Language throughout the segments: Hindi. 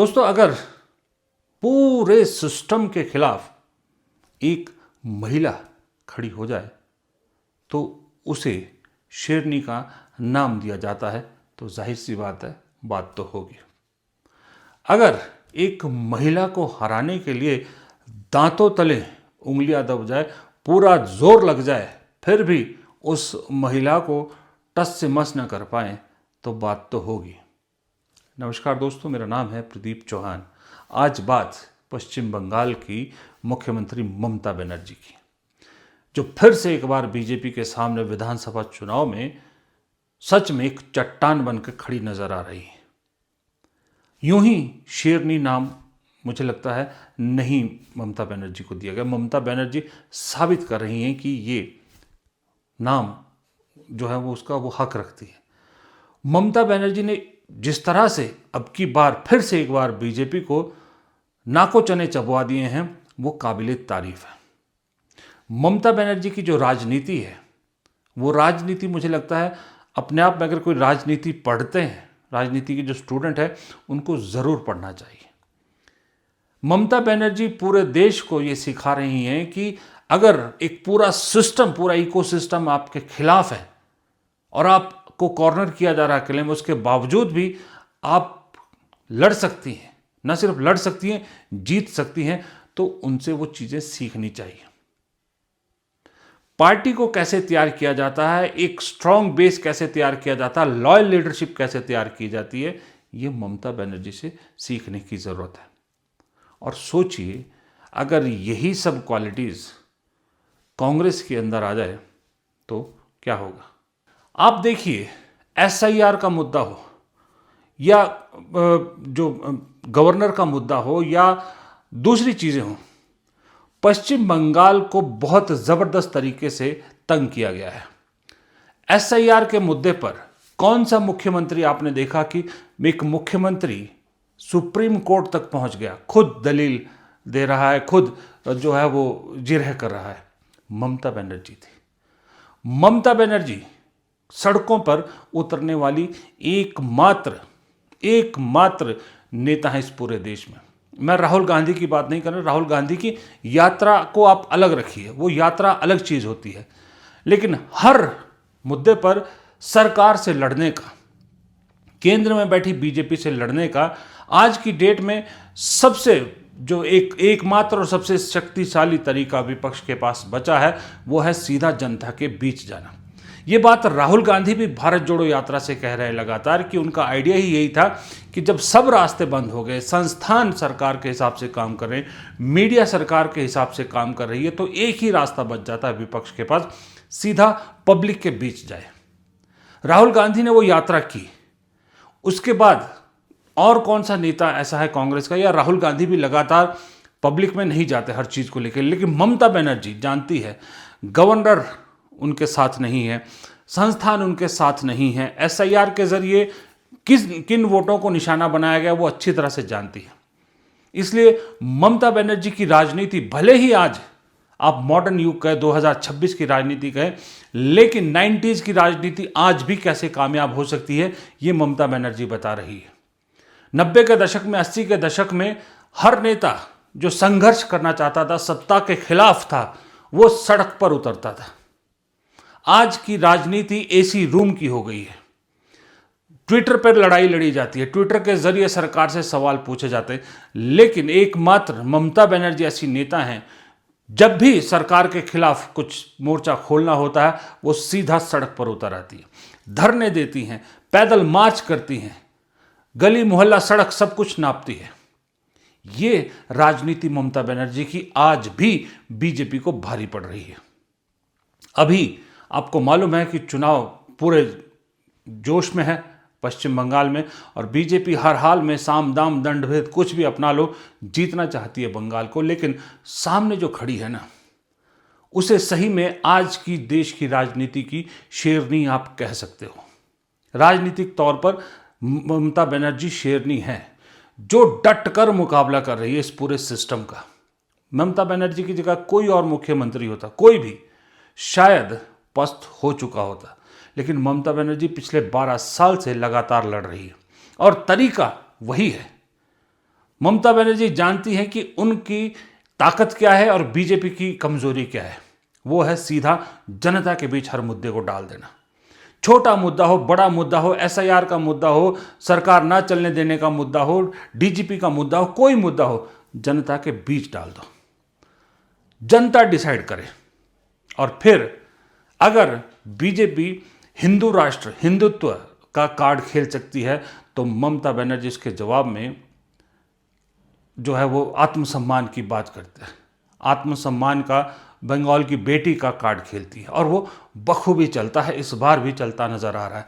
दोस्तों, अगर पूरे सिस्टम के खिलाफ एक महिला खड़ी हो जाए तो उसे शेरनी का नाम दिया जाता है। तो जाहिर सी बात है, बात तो होगी। अगर एक महिला को हराने के लिए दांतों तले उंगलियां दब जाए, पूरा जोर लग जाए, फिर भी उस महिला को टस से मस न कर पाए तो बात तो होगी। नमस्कार दोस्तों, मेरा नाम है प्रदीप चौहान। आज बात पश्चिम बंगाल की मुख्यमंत्री ममता बनर्जी की, जो फिर से एक बार बीजेपी के सामने विधानसभा चुनाव में सच में एक चट्टान बनकर खड़ी नजर आ रही है। यूं ही शेरनी नाम मुझे लगता है नहीं ममता बनर्जी को दिया गया। ममता बनर्जी साबित कर रही हैं कि ये नाम जो है वो उसका वो हक रखती है। ममता बनर्जी ने जिस तरह से अब की बार फिर से एक बार बीजेपी को नाको चने चबवा दिए हैं, वो काबिले तारीफ है। ममता बनर्जी की जो राजनीति है, वो राजनीति मुझे लगता है अपने आप में, अगर कोई राजनीति पढ़ते हैं, राजनीति के जो स्टूडेंट है, उनको ज़रूर पढ़ना चाहिए। ममता बनर्जी पूरे देश को ये सिखा रही हैं कि अगर एक पूरा सिस्टम, पूरा इकोसिस्टम आपके खिलाफ है और आपको कॉर्नर किया जा रहा है किले में, उसके बावजूद भी आप लड़ सकती हैं। न सिर्फ लड़ सकती हैं, जीत सकती हैं। तो उनसे वो चीज़ें सीखनी चाहिए। पार्टी को कैसे तैयार किया जाता है, एक स्ट्रांग बेस कैसे तैयार किया जाता है, लॉयल लीडरशिप कैसे तैयार की जाती है, ये ममता बनर्जी से सीखने की ज़रूरत है। और सोचिए, अगर यही सब क्वालिटीज़ कांग्रेस के अंदर आ जाए तो क्या होगा। आप देखिए, एसआईआर का मुद्दा हो या जो गवर्नर का मुद्दा हो या दूसरी चीज़ें हों, पश्चिम बंगाल को बहुत ज़बरदस्त तरीके से तंग किया गया है। एसआईआर के मुद्दे पर कौन सा मुख्यमंत्री आपने देखा कि एक मुख्यमंत्री सुप्रीम कोर्ट तक पहुंच गया, खुद दलील दे रहा है, खुद जो है वो जिरह कर रहा है? ममता बनर्जी थी। ममता बनर्जी सड़कों पर उतरने वाली एकमात्र नेता है इस पूरे देश में। मैं राहुल गांधी की बात नहीं कर रहा। राहुल गांधी की यात्रा को आप अलग रखिए, वो यात्रा अलग चीज़ होती है। लेकिन हर मुद्दे पर सरकार से लड़ने का, केंद्र में बैठी बीजेपी से लड़ने का आज की डेट में सबसे जो एकमात्र और सबसे शक्तिशाली तरीका विपक्ष के पास बचा है, वो है सीधा जनता के बीच जाना। ये बात राहुल गांधी भी भारत जोड़ो यात्रा से कह रहे हैं लगातार कि उनका आइडिया ही यही था कि जब सब रास्ते बंद हो गए, संस्थान सरकार के हिसाब से काम कर रहे हैं, मीडिया सरकार के हिसाब से काम कर रही है, तो एक ही रास्ता बच जाता है विपक्ष के पास, सीधा पब्लिक के बीच जाए। राहुल गांधी ने वो यात्रा की। उसके बाद और कौन सा नेता ऐसा है कांग्रेस का, या राहुल गांधी भी लगातार पब्लिक में नहीं जाते हर चीज़ को लेकर, लेकिन ममता बनर्जी जानती है गवर्नर उनके साथ नहीं है, संस्थान उनके साथ नहीं है, एसआईआर के जरिए किन वोटों को निशाना बनाया गया वो अच्छी तरह से जानती है। इसलिए ममता बनर्जी की राजनीति, भले ही आज आप मॉडर्न युग कहें, 2026 की राजनीति कहें, लेकिन 90s की राजनीति आज भी कैसे कामयाब हो सकती है, ये ममता बनर्जी बता रही है। 90 के दशक में, 80 के दशक में हर नेता जो संघर्ष करना चाहता था, सत्ता के खिलाफ था, वो सड़क पर उतरता था। आज की राजनीति एसी रूम की हो गई है। ट्विटर पर लड़ाई लड़ी जाती है, ट्विटर के जरिए सरकार से सवाल पूछे जाते हैं, लेकिन एकमात्र ममता बनर्जी ऐसी नेता हैं, जब भी सरकार के खिलाफ कुछ मोर्चा खोलना होता है, वो सीधा सड़क पर उतर आती है, धरने देती हैं, पैदल मार्च करती हैं, गली मोहल्ला सड़क सब कुछ नापती है। ये राजनीति ममता बनर्जी की आज भी बीजेपी को भारी पड़ रही है। अभी आपको मालूम है कि चुनाव पूरे जोश में है पश्चिम बंगाल में, और बीजेपी हर हाल में साम दाम दंड भेद कुछ भी अपना लो, जीतना चाहती है बंगाल को। लेकिन सामने जो खड़ी है ना, उसे सही में आज की देश की राजनीति की शेरनी आप कह सकते हो। राजनीतिक तौर पर ममता बनर्जी शेरनी है, जो डट कर मुकाबला कर रही है इस पूरे सिस्टम का। ममता बनर्जी की जगह कोई और मुख्यमंत्री होता, कोई भी, शायद पस्त हो चुका होता। लेकिन ममता बनर्जी पिछले 12 साल से लगातार लड़ रही है और तरीका वही है। ममता बनर्जी जानती हैं कि उनकी ताकत क्या है और बीजेपी की कमजोरी क्या है। वो है सीधा जनता के बीच हर मुद्दे को डाल देना। छोटा मुद्दा हो, बड़ा मुद्दा हो, एसआईआर का मुद्दा हो, सरकार ना चलने देने का मुद्दा हो, डीजीपी का मुद्दा हो, कोई मुद्दा हो, जनता के बीच डाल दो, जनता डिसाइड करे। और फिर अगर बीजेपी हिंदू राष्ट्र, हिंदुत्व का कार्ड खेल सकती है, तो ममता बनर्जी इसके जवाब में जो है वो आत्मसम्मान की बात करते हैं। आत्मसम्मान का बंगाल की बेटी का कार्ड खेलती है और वो बखूबी चलता है, इस बार भी चलता नजर आ रहा है।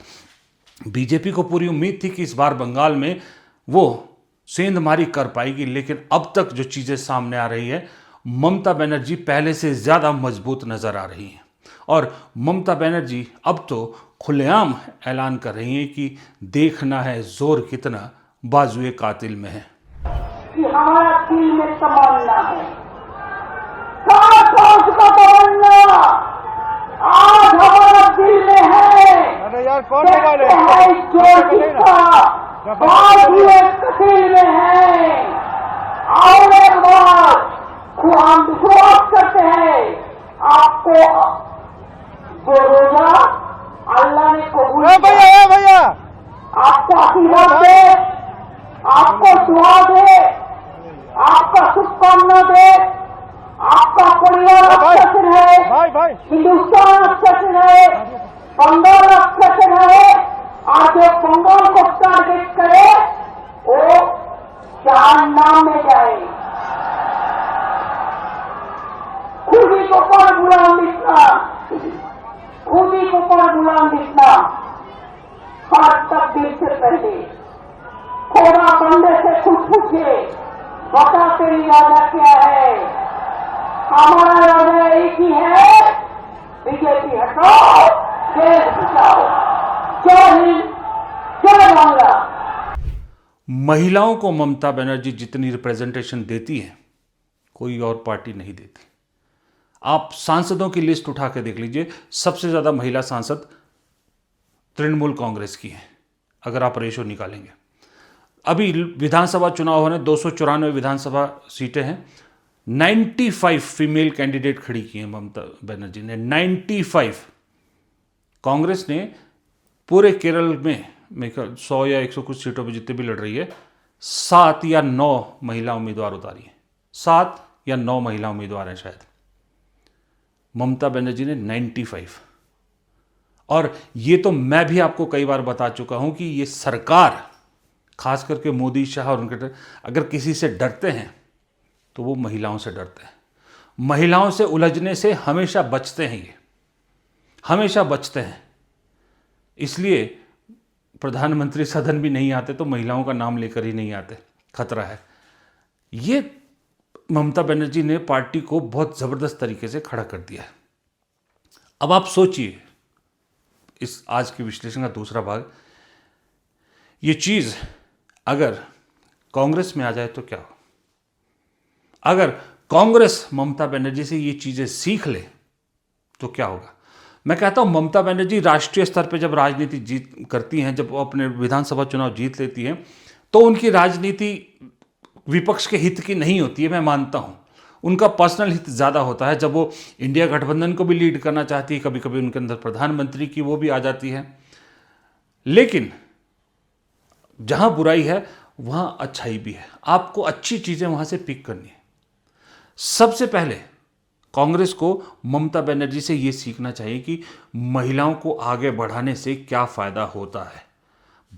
बीजेपी को पूरी उम्मीद थी कि इस बार बंगाल में वो सेंधमारी कर पाएगी, लेकिन अब तक जो चीज़ें सामने आ रही है, ममता बनर्जी पहले से ज़्यादा मजबूत नजर आ रही हैं। और ममता बनर्जी अब तो खुलेआम ऐलान कर रही हैं कि देखना है जोर कितना बाजुए कातिल में है। कि हमारा दिल में तमन्ना है, का तमन्ना आज हमारा दिल में है। अरे यार कौन वाले है जो किस्सा बाजुए कतिल में है। और एक बार हम विश्वास करते हैं, आपको जो रोजा अल्लाह ने कबूल किया, भैया आपको आशीर्वाद दे, आपको दुआ दे, आपका शुभकामना दे, आपका परिवार अच्छा से रहे, भाई हिंदुस्तान अच्छा से रहे, बंगाल अच्छा से रहे। और जो बंगाल को टारगेट करे वो चार नाम में जाए। खुदी को पर गुलाम दिखना, खुदी को पर गुलाम दिखना हर तब्दील से पहले खोरा बंदे से खुद पूछे, बता तेरी इरादा क्या है। हमारा इरादा एक ही है, बीजेपी हटाओ, देश बचाओ। जय हिंद, जय बांग्ला। महिलाओं को ममता बनर्जी जितनी रिप्रेजेंटेशन देती है, कोई और पार्टी नहीं देती। आप सांसदों की लिस्ट उठा के देख लीजिए, सबसे ज़्यादा महिला सांसद तृणमूल कांग्रेस की है, अगर आप रेशो निकालेंगे। अभी विधानसभा चुनाव होने 294 विधानसभा सीटें हैं, 95 फीमेल कैंडिडेट खड़ी की हैं ममता बनर्जी ने। 95 कांग्रेस ने पूरे केरल में 100 या 100 कुछ सीटों पर जितने भी लड़ रही है, 7 या 9 महिला उम्मीदवार उतारी हैं। 7 या 9 महिला उम्मीदवार हैं शायद। ममता बनर्जी ने 95। और ये तो मैं भी आपको कई बार बता चुका हूं कि ये सरकार, खास करके मोदी शाह और उनके, अगर किसी से डरते हैं तो वो महिलाओं से डरते हैं। महिलाओं से उलझने से हमेशा बचते हैं, ये हमेशा बचते हैं। इसलिए प्रधानमंत्री सदन भी नहीं आते तो महिलाओं का नाम लेकर ही नहीं आते, खतरा है। ये ममता बनर्जी ने पार्टी को बहुत ज़बरदस्त तरीके से खड़ा कर दिया है। अब आप सोचिए, इस आज के विश्लेषण का दूसरा भाग, ये चीज़ अगर कांग्रेस में आ जाए तो क्या हो? अगर कांग्रेस ममता बनर्जी से ये चीज़ें सीख ले तो क्या होगा? मैं कहता हूं, ममता बनर्जी राष्ट्रीय स्तर पे जब राजनीति जीत करती हैं, जब वो अपने विधानसभा चुनाव जीत लेती हैं, तो उनकी राजनीति विपक्ष के हित की नहीं होती है, मैं मानता हूं। उनका पर्सनल हित ज़्यादा होता है। जब वो इंडिया गठबंधन को भी लीड करना चाहती है, कभी कभी उनके अंदर प्रधानमंत्री की वो भी आ जाती है। लेकिन जहां बुराई है वहां अच्छाई भी है। आपको अच्छी चीज़ें वहां से पिक करनी है। सबसे पहले कांग्रेस को ममता बनर्जी से ये सीखना चाहिए कि महिलाओं को आगे बढ़ाने से क्या फ़ायदा होता है।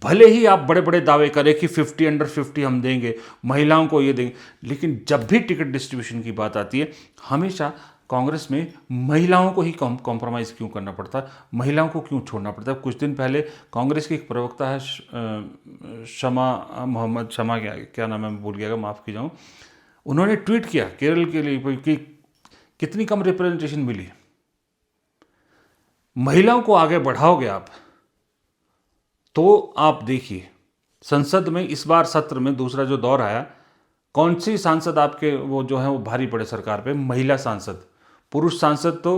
भले ही आप बड़े बड़े दावे करें कि 50 अंडर 50 हम देंगे, महिलाओं को ये देंगे, लेकिन जब भी टिकट डिस्ट्रीब्यूशन की बात आती है, हमेशा कांग्रेस में महिलाओं को ही कॉम्प्रोमाइज़ क्यों करना पड़ता है, महिलाओं को क्यों छोड़ना पड़ता है। कुछ दिन पहले कांग्रेस की एक प्रवक्ता है, शमा क्या नाम है, मैं भूल गया, माफ़ कीजिए, उन्होंने ट्वीट किया केरल के लिए कि कितनी कम रिप्रेजेंटेशन मिली। महिलाओं को आगे बढ़ाओगे आप तो आप देखिए, संसद में इस बार सत्र में दूसरा जो दौर आया, कौन सी सांसद आपके वो जो है वो भारी पड़े सरकार पे? महिला सांसद। पुरुष सांसद तो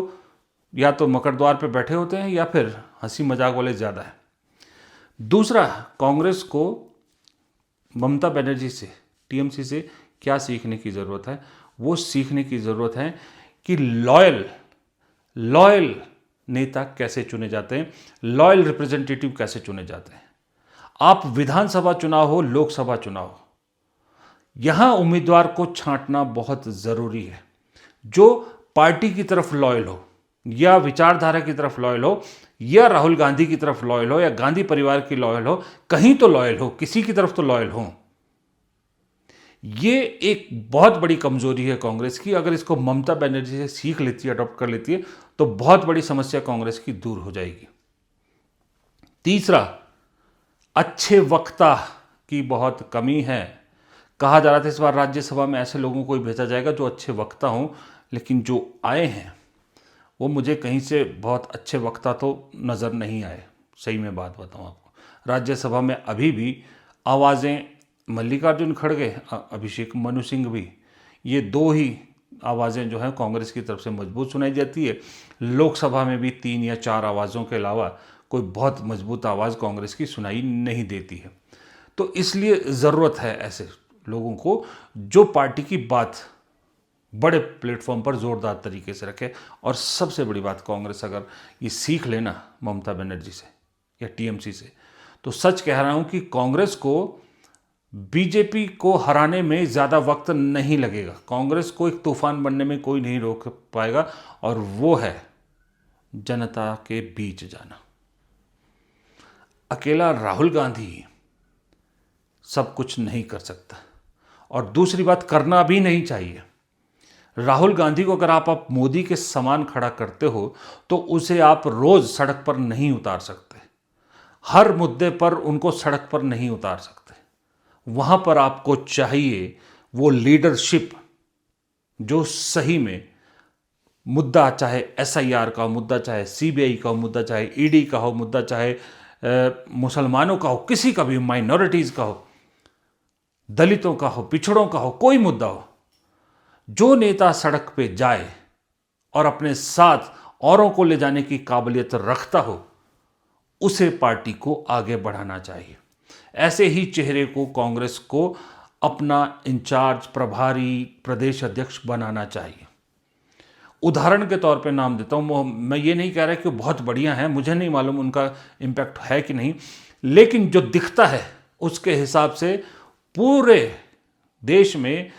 या तो मकर द्वार पे बैठे होते हैं या फिर हंसी मजाक वाले ज़्यादा है। दूसरा, कांग्रेस को ममता बनर्जी से टीएमसी से क्या सीखने की ज़रूरत है? वो सीखने की ज़रूरत है कि लॉयल नेता कैसे चुने जाते हैं, लॉयल रिप्रेजेंटेटिव कैसे चुने जाते हैं। आप विधानसभा चुनाव हो, लोकसभा चुनाव हो, यहां उम्मीदवार को छांटना बहुत ज़रूरी है। जो पार्टी की तरफ लॉयल हो, या विचारधारा की तरफ लॉयल हो, या राहुल गांधी की तरफ लॉयल हो, या गांधी परिवार की लॉयल हो, कहीं तो लॉयल हो, किसी की तरफ तो लॉयल हो। ये एक बहुत बड़ी कमजोरी है कांग्रेस की। अगर इसको ममता बनर्जी से सीख लेती है, अडॉप्ट कर लेती है, तो बहुत बड़ी समस्या कांग्रेस की दूर हो जाएगी। तीसरा, अच्छे वक्ता की बहुत कमी है। कहा जा रहा था इस बार राज्यसभा में ऐसे लोगों को ही भेजा जाएगा जो अच्छे वक्ता हों, लेकिन जो आए हैं वो मुझे कहीं से बहुत अच्छे वक्ता तो नज़र नहीं आए। सही में बात बताऊं आपको, राज्यसभा में अभी भी आवाज़ें मल्लिकार्जुन खड़गे, अभिषेक मनु सिंह भी, ये दो ही आवाज़ें जो हैं कांग्रेस की तरफ से मजबूत सुनाई जाती है। लोकसभा में भी 3 या 4 आवाज़ों के अलावा कोई बहुत मजबूत आवाज़ कांग्रेस की सुनाई नहीं देती है। तो इसलिए ज़रूरत है ऐसे लोगों को जो पार्टी की बात बड़े प्लेटफॉर्म पर ज़ोरदार तरीके से रखे। और सबसे बड़ी बात, कांग्रेस अगर ये सीख लेना ममता बनर्जी से या टीएमसी से, तो सच कह रहा हूँ कि कांग्रेस को बीजेपी को हराने में ज़्यादा वक्त नहीं लगेगा। कांग्रेस को एक तूफान बनने में कोई नहीं रोक पाएगा, और वो है जनता के बीच जाना। अकेला राहुल गांधी सब कुछ नहीं कर सकता, और दूसरी बात, करना भी नहीं चाहिए। राहुल गांधी को अगर आप मोदी के समान खड़ा करते हो तो उसे आप रोज सड़क पर नहीं उतार सकते, हर मुद्दे पर उनको सड़क पर नहीं उतार सकते। वहां पर आपको चाहिए वो लीडरशिप जो सही में मुद्दा, चाहे एसआईआर का मुद्दा, चाहे सीबीआई का मुद्दा, चाहे ईडी का हो मुद्दा, चाहे मुसलमानों का हो, किसी का भी, माइनॉरिटीज का हो, दलितों का हो, पिछड़ों का हो, कोई मुद्दा हो, जो नेता सड़क पे जाए और अपने साथ औरों को ले जाने की काबिलियत रखता हो, उसे पार्टी को आगे बढ़ाना चाहिए। ऐसे ही चेहरे को कांग्रेस को अपना इंचार्ज, प्रभारी, प्रदेश अध्यक्ष बनाना चाहिए। उदाहरण के तौर पे नाम देता हूँ, मैं ये नहीं कह रहा कि बहुत बढ़िया है, मुझे नहीं मालूम उनका इम्पैक्ट है कि नहीं, लेकिन जो दिखता है उसके हिसाब से पूरे देश में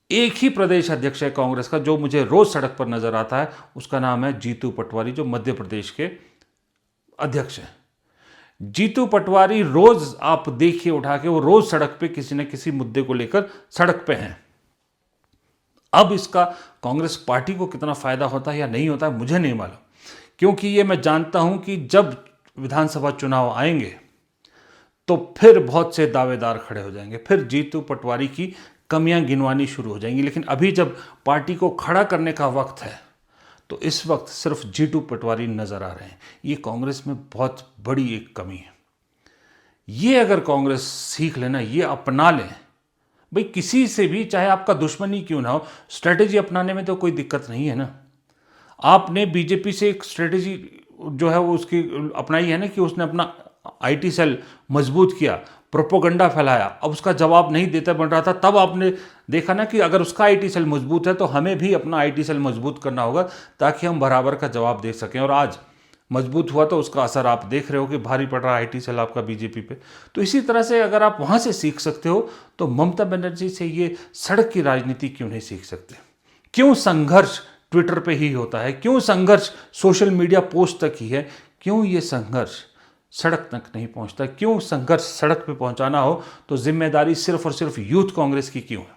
एक ही प्रदेश अध्यक्ष है कांग्रेस का जो मुझे रोज सड़क पर नजर आता है। उसका नाम है जीतू पटवारी, जो मध्य प्रदेश के अध्यक्ष हैं। जीतू पटवारी रोज आप देखिए उठा के, वो रोज सड़क पे किसी न किसी मुद्दे को लेकर सड़क पे हैं। अब इसका कांग्रेस पार्टी को कितना फायदा होता है या नहीं होता है मुझे नहीं मालूम, क्योंकि ये मैं जानता हूं कि जब विधानसभा चुनाव आएंगे तो फिर बहुत से दावेदार खड़े हो जाएंगे, फिर जीतू पटवारी की कमियां गिनवानी शुरू हो जाएंगी। लेकिन अभी जब पार्टी को खड़ा करने का वक्त है तो इस वक्त सिर्फ जीतू पटवारी नजर आ रहे हैं। ये कांग्रेस में बहुत बड़ी एक कमी है। ये अगर कांग्रेस सीख लेना, ये अपना लें, भाई किसी से भी चाहे आपका दुश्मनी क्यों ना हो, स्ट्रेटेजी अपनाने में तो कोई दिक्कत नहीं है ना। आपने बीजेपी से एक स्ट्रेटेजी जो है वो उसकी अपनाई है ना, कि उसने अपना आईटी सेल मजबूत किया, प्रोपोगंडा फैलाया, अब उसका जवाब नहीं देता बन रहा था, तब आपने देखा ना कि अगर उसका आईटी सेल मजबूत है तो हमें भी अपना आईटी सेल मजबूत करना होगा ताकि हम बराबर का जवाब दे सकें। और आज मजबूत हुआ तो उसका असर आप देख रहे हो कि भारी पड़ रहा है आईटी सेल आपका बीजेपी पे। तो इसी तरह से अगर आप वहाँ से सीख सकते हो तो ममता बनर्जी से ये सड़क की राजनीति क्यों नहीं सीख सकते? क्यों संघर्ष ट्विटर पे ही होता है? क्यों संघर्ष सोशल मीडिया पोस्ट तक ही है? क्यों ये संघर्ष सड़क तक नहीं पहुंचता? क्यों संघर्ष सड़क पे पहुंचाना हो तो जिम्मेदारी सिर्फ और सिर्फ यूथ कांग्रेस की क्यों है?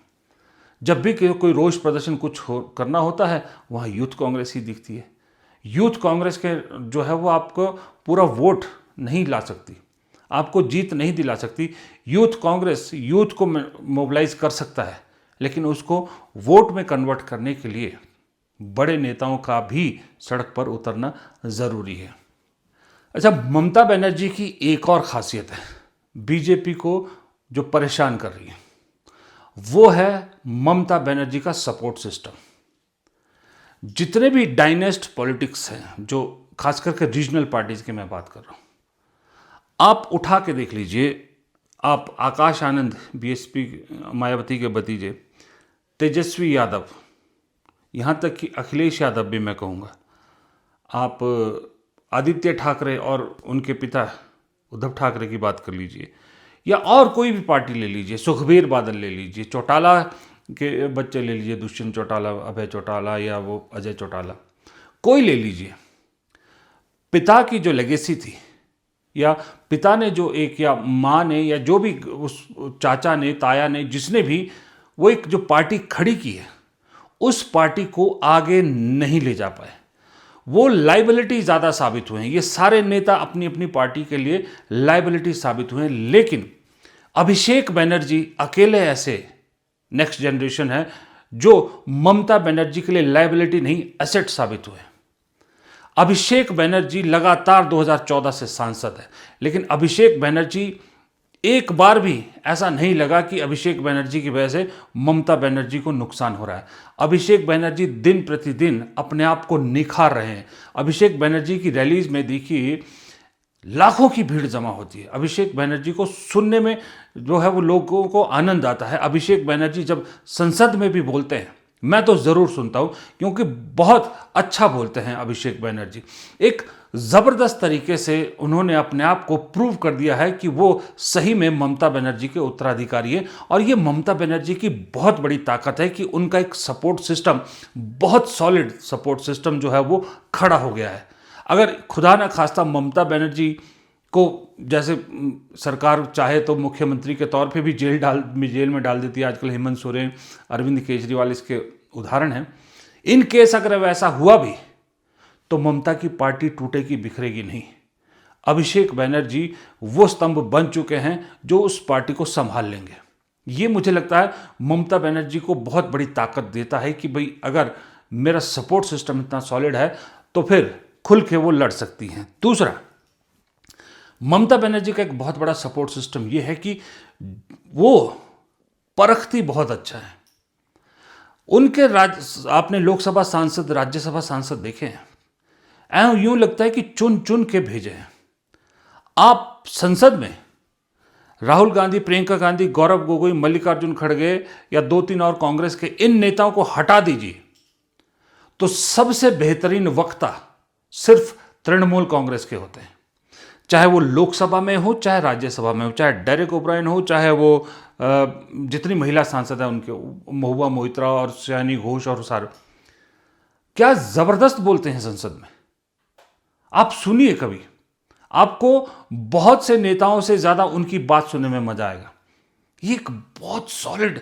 जब भी कोई रोष प्रदर्शन कुछ करना होता है वहाँ यूथ कांग्रेस ही दिखती है। यूथ कांग्रेस के जो है वो आपको पूरा वोट नहीं ला सकती, आपको जीत नहीं दिला सकती। यूथ कांग्रेस यूथ को मोबिलाइज कर सकता है, लेकिन उसको वोट में कन्वर्ट करने के लिए बड़े नेताओं का भी सड़क पर उतरना ज़रूरी है। अच्छा, ममता बनर्जी की एक और खासियत है बीजेपी को जो परेशान कर रही है, वो है ममता बनर्जी का सपोर्ट सिस्टम। जितने भी डायनेस्ट पॉलिटिक्स हैं, जो खास करके रीजनल पार्टीज की मैं बात कर रहा हूं, आप उठा के देख लीजिए, आप आकाश आनंद, बीएसपी मायावती के भतीजे, तेजस्वी यादव, यहाँ तक कि अखिलेश यादव भी मैं कहूँगा, आप आदित्य ठाकरे और उनके पिता उद्धव ठाकरे की बात कर लीजिए, या और कोई भी पार्टी ले लीजिए, सुखबीर बादल ले लीजिए, चौटाला के बच्चे ले लीजिए, दुष्यंत चौटाला, अभय चौटाला, या वो अजय चौटाला, कोई ले लीजिए, पिता की जो लेगेसी थी, या पिता ने जो एक, या माँ ने, या जो भी उस चाचा ने, ताया ने, जिसने भी वो एक जो पार्टी खड़ी की है, उस पार्टी को आगे नहीं ले जा पाए। वो लाइबिलिटी ज़्यादा साबित हुए हैं। ये सारे नेता अपनी अपनी पार्टी के लिए लाइबिलिटी साबित हुए हैं, लेकिन अभिषेक बनर्जी अकेले ऐसे नेक्स्ट जनरेशन है जो ममता बनर्जी के लिए लाइबिलिटी नहीं, एसेट साबित हुए हैं। अभिषेक बनर्जी लगातार 2014 से सांसद है, लेकिन अभिषेक बनर्जी एक बार भी ऐसा नहीं लगा कि अभिषेक बनर्जी की वजह से ममता बनर्जी को नुकसान हो रहा है। अभिषेक बनर्जी दिन प्रतिदिन अपने आप को निखार रहे हैं। अभिषेक बनर्जी की रैलीज में देखिए लाखों की भीड़ जमा होती है। अभिषेक बनर्जी को सुनने में जो है वो लोगों को आनंद आता है। अभिषेक बनर्जी जब संसद में भी बोलते हैं, मैं तो ज़रूर सुनता हूँ, क्योंकि बहुत अच्छा बोलते हैं अभिषेक बनर्जी। एक ज़बरदस्त तरीके से उन्होंने अपने आप को प्रूव कर दिया है कि वो सही में ममता बनर्जी के उत्तराधिकारी हैं, और ये ममता बनर्जी की बहुत बड़ी ताकत है कि उनका एक सपोर्ट सिस्टम, बहुत सॉलिड सपोर्ट सिस्टम जो है वो खड़ा हो गया है। अगर खुदा न खास्ता ममता बनर्जी को जैसे सरकार चाहे तो मुख्यमंत्री के तौर पे भी जेल में डाल देती है। आजकल हेमंत सोरेन, अरविंद केजरीवाल इसके उदाहरण हैं। इन केस अगर वैसा हुआ भी तो ममता की पार्टी टूटेगी, बिखरेगी नहीं। अभिषेक बनर्जी वो स्तंभ बन चुके हैं जो उस पार्टी को संभाल लेंगे। ये मुझे लगता है ममता बनर्जी को बहुत बड़ी ताकत देता है कि भाई अगर मेरा सपोर्ट सिस्टम इतना सॉलिड है तो फिर खुल के वो लड़ सकती हैं। दूसरा, ममता बनर्जी का एक बहुत बड़ा सपोर्ट सिस्टम ये है कि वो परखती बहुत अच्छा है। उनके आपने लोकसभा सांसद, राज्यसभा सांसद देखे हैं, यूं लगता है कि चुन चुन के भेजे हैं। आप संसद में राहुल गांधी, प्रियंका गांधी, गौरव गोगोई, मल्लिकार्जुन खड़गे या 2-3 और कांग्रेस के इन नेताओं को हटा दीजिए तो सबसे बेहतरीन वक्ता सिर्फ तृणमूल कांग्रेस के होते हैं। चाहे वो लोकसभा में हो, चाहे राज्यसभा में हो, चाहे डेरेक ओब्रायन हो, चाहे वो जितनी महिला सांसद है उनके, महुआ मोइत्रा और सयानी घोष और सारे, क्या जबरदस्त बोलते हैं संसद में। आप सुनिए, कभी आपको बहुत से नेताओं से ज्यादा उनकी बात सुनने में मजा आएगा। ये एक बहुत सॉलिड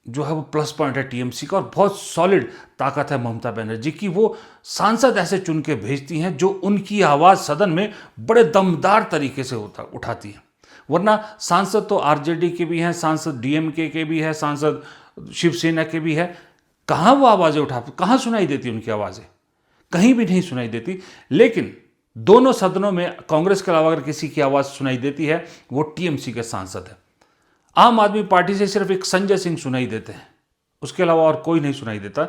जो है वो प्लस पॉइंट है टीएमसी का, और बहुत सॉलिड ताकत है ममता बनर्जी की। वो सांसद ऐसे चुन के भेजती हैं जो उनकी आवाज़ सदन में बड़े दमदार तरीके से उठाती है। वरना सांसद तो आरजेडी के भी हैं, सांसद डीएमके के भी है, सांसद शिवसेना के भी है। कहाँ वो आवाज़ें उठाते, कहाँ सुनाई देती उनकी आवाज़ें? कहीं भी नहीं सुनाई देती। लेकिन दोनों सदनों में कांग्रेस के अलावा अगर किसी की आवाज़ सुनाई देती है वो टीएमसी के सांसद है। आम आदमी पार्टी से सिर्फ एक संजय सिंह सुनाई देते हैं, उसके अलावा और कोई नहीं सुनाई देता।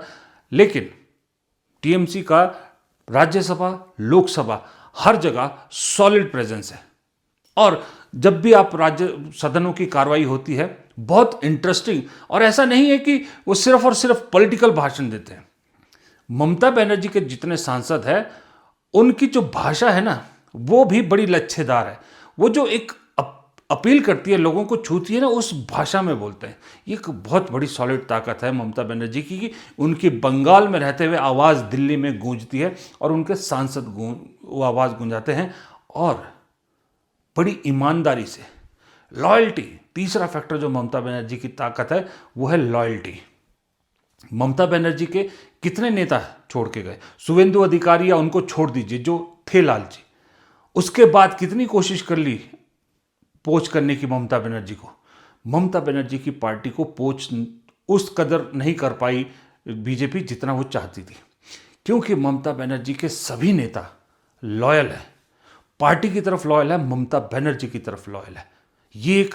लेकिन टीएमसी का राज्यसभा, लोकसभा, हर जगह सॉलिड प्रेजेंस है। और जब भी आप राज्य सदनों की कार्रवाई होती है बहुत इंटरेस्टिंग, और ऐसा नहीं है कि वो सिर्फ और सिर्फ पॉलिटिकल भाषण देते हैं। ममता बनर्जी के जितने सांसद हैं उनकी जो भाषा है ना वो भी बड़ी लच्छेदार है। वो जो एक अपील करती है, लोगों को छूती है ना, उस भाषा में बोलते हैं। ये एक बहुत बड़ी सॉलिड ताकत है ममता बनर्जी की कि उनकी बंगाल में रहते हुए आवाज़ दिल्ली में गूंजती है और उनके सांसद वो आवाज़ गूंजाते हैं, और बड़ी ईमानदारी से, लॉयल्टी। तीसरा फैक्टर जो ममता बनर्जी की ताकत है वो है लॉयल्टी। ममता बनर्जी के कितने नेता छोड़ के गए? शुवेंदु अधिकारी या उनको छोड़ दीजिए जो थे लालची, उसके बाद कितनी कोशिश कर ली पोच करने की ममता बनर्जी को। ममता बनर्जी की पार्टी को पोच उस कदर नहीं कर पाई बीजेपी जितना वो चाहती थी, क्योंकि ममता बनर्जी के सभी नेता लॉयल है, पार्टी की तरफ लॉयल है, ममता बनर्जी की तरफ लॉयल है। ये एक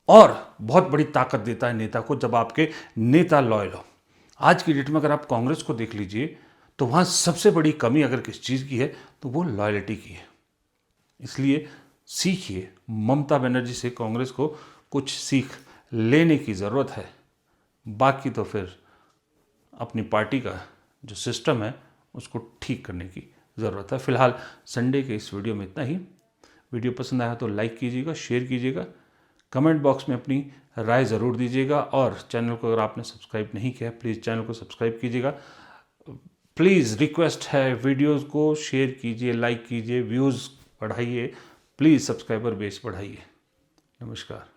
और बहुत बड़ी ताकत देता है नेता को जब आपके नेता लॉयल हो। आज की डेट में अगर आप कांग्रेस को देख लीजिए तो वहाँ सबसे बड़ी कमी अगर किस चीज़ की है तो वो लॉयल्टी की है। इसलिए सीखिए, ममता बनर्जी से कांग्रेस को कुछ सीख लेने की ज़रूरत है। बाकी तो फिर अपनी पार्टी का जो सिस्टम है उसको ठीक करने की ज़रूरत है। फिलहाल संडे के इस वीडियो में इतना ही। वीडियो पसंद आया तो लाइक कीजिएगा, शेयर कीजिएगा, कमेंट बॉक्स में अपनी राय ज़रूर दीजिएगा और चैनल को अगर आपने सब्सक्राइब नहीं किया प्लीज़ चैनल को सब्सक्राइब कीजिएगा। प्लीज़ रिक्वेस्ट है, वीडियोज़ को शेयर कीजिए, लाइक कीजिए, व्यूज़ बढ़ाइए, प्लीज़ सब्सक्राइबर बेस बढ़ाइए। नमस्कार।